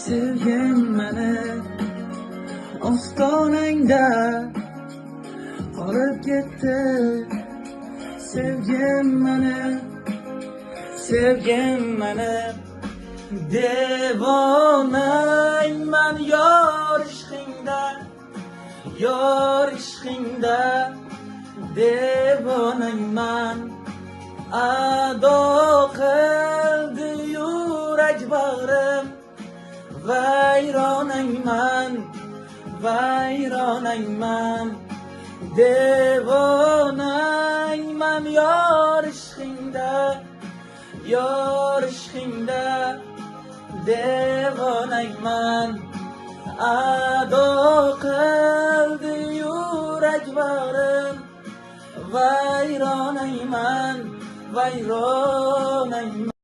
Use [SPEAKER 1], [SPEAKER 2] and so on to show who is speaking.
[SPEAKER 1] sevgim meni ostonangda qolib ketdi. Sevgim meni devonayman yor ishqingda devonayman. Ado qildi yurak bag'rim, vayronayman devonayman yor ishqingda devonayman. Ado qildi yurak bag'rim, vayronayman.